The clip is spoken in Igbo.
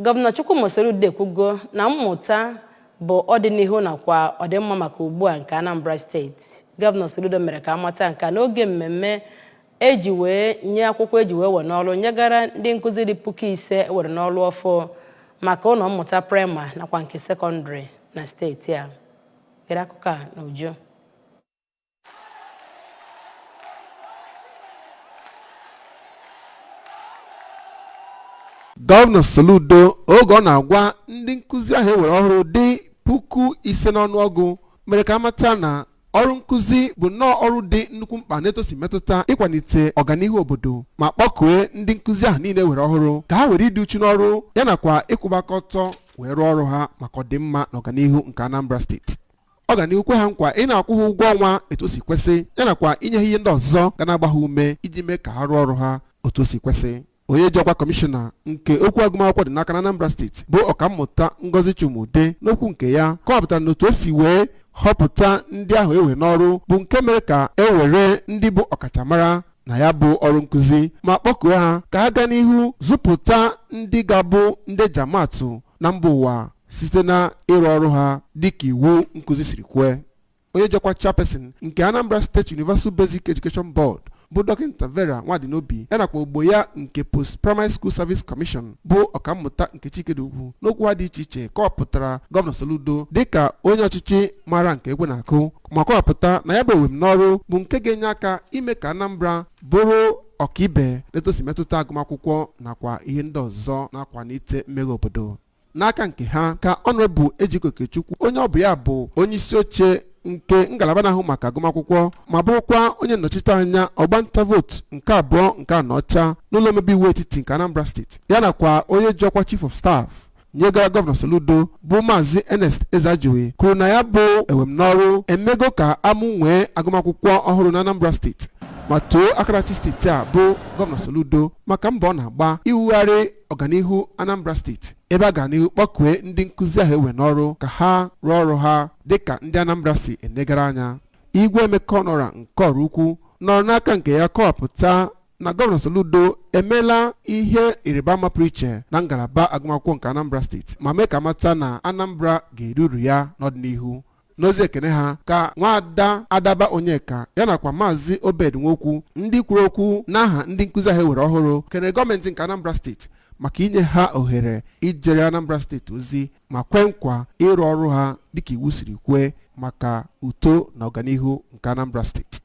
Gọvanọ Soludo ekwugo na mmụta bụ ọdịnihu nakwa ọdịmma maka ugbu a nke Anambra steeti. Gọvanọ Soludo mere ka amata nke n'oge mmemme eji wee nye akwụkwọ eji wee n'ọrụ nyegara ndị nkuzi dị 5,000 ewere n'ọrụ ọfụ maka ụlọ mmụta praịmarị nakwa nke sekọndịrị na steeti a. Gere akụkọ a n'uju. Gọvanọ Soludo oge ọ na-agwa ndị nkuzi ahụ ewere ọhụrụ dị 5,000 n'ọnụọgụ mere ka amata na ọrụ nkuzi bụ nnọọ ọrụ dị nnukwu mkpa na-etosi metụta ịkwalite ọganihu obodo ma kpọkue ndị nkuzi ahụ niile were ọhụrụ ka ha were ịdị uchu n'ọrụ ya nakwa ịkwụbaka ọtọ wee rụọ ọrụ ha maka ọdịmma na ọganihu nke Anambra steeti. Ọganihu kwe ha nkwa ị na-akwụ ha ụgwọ ọnwa etu o si kwesị ya nakwa inye ha ihe ndị ọzọ ga na-agba ha ume iji mee ka ha rụọ ọrụ ha otu o si kwesị. Onye ji ọkwa kọmishọna nke okwu agụmakwụkwọ dị n'aka na Anambra steeti bụ ọkammụta Ngozi Chumude n'okwu nke ya kọwapụtara na otu o si wee họpụta ndị ahụ ewe n'ọrụ bụ nke mere ka ewere ndị bụ ọkachamara na ya bụ ọrụ nkuzi ma kpọkuo ha ka ha gaa n'ihu zụpụta ndị ga-abụ ndị jamatụ na mba ụwa site na ịrụ ọrụ ha dịka iwu nkuzi siri kwee. Onye ji ọkwa chairperson nke Anambra State Universal Basic Education Board bụ Dọkịta Vera Nwadinobi ya nakwa ogbo ya nke Post Primary School Service Commission bụ ọkammụta nke Chikedugwu n'okwu ha dị iche iche kọwapụtara Gọvanọ Soludo dịka onye ọchịchị mara nke egwe na-akụ ma kọwapụta na ya bụ ewem n'ọrụ bụ nke ga-enye aka ime ka Anambra bụrụ ọkaibe na-etosi metụta agụmakwụkwọ nakwa ihe ndị ọzọ na-akwalite mmeghe obodo. N'aka nke ha ka Honorable Ejike Okechukwu onye ọ bụ ya bụ onye isi oche nke ngalaba na-ahụ maka agụmakwụkwọ ma bụrụkwa onye nnọchite anya ọgbanta vootu nke abụọ nke anọcha n'ụlọ omebe iwu etiti nke Anambra steeti ya nakwa onye ji ọkwa chief of staff nyegara Gọvanọ Soludo bụ Maazị Ernest Ezajiwe kwuru na ya bụ ewem n'ọrụ emego ka amụnwee agụmakwụkwọ ọhụrụ na Anambra steeti ma too akarachi steeti a bụ Gọvanọ Soludo maka mbọ ọ na-agba iwugharị ọganihu Anambra steeti ebe a gara n'ihu kpọkue ndị nkuzi ahụ ewe n'ọrụ ka ha rụọ ọrụ ha dịka ndị Anambra si enegara anya. Igwe Emeka Ọnọra nke ọrụ ukwu nọrọ n'aka nke ya kọwapụta na Gọvanọ Soludo emeela ihe ịrịba ama pụrụ iche na ngalaba agụmakwụkwọ nke Anambra steeti ma mee ka mata na Anambra ga-eru uru ya n'ọdịnihu. N'ozi ekene ha ka Nwaada Adaba Onyeka ya nakwa Maazị Obed Nwokwu ndị kwuru okwu n'aha ndị nkuzi ahụ ewere ọhụrụ kenere gọọmenti nke Anambra steeti maka inye ha ohere ijere Anambra steeti ozi ma kwe nkwa ịrụ ọrụ ha dịka iwu siri kwee maka uto na ọganihu nke Anambra steeti.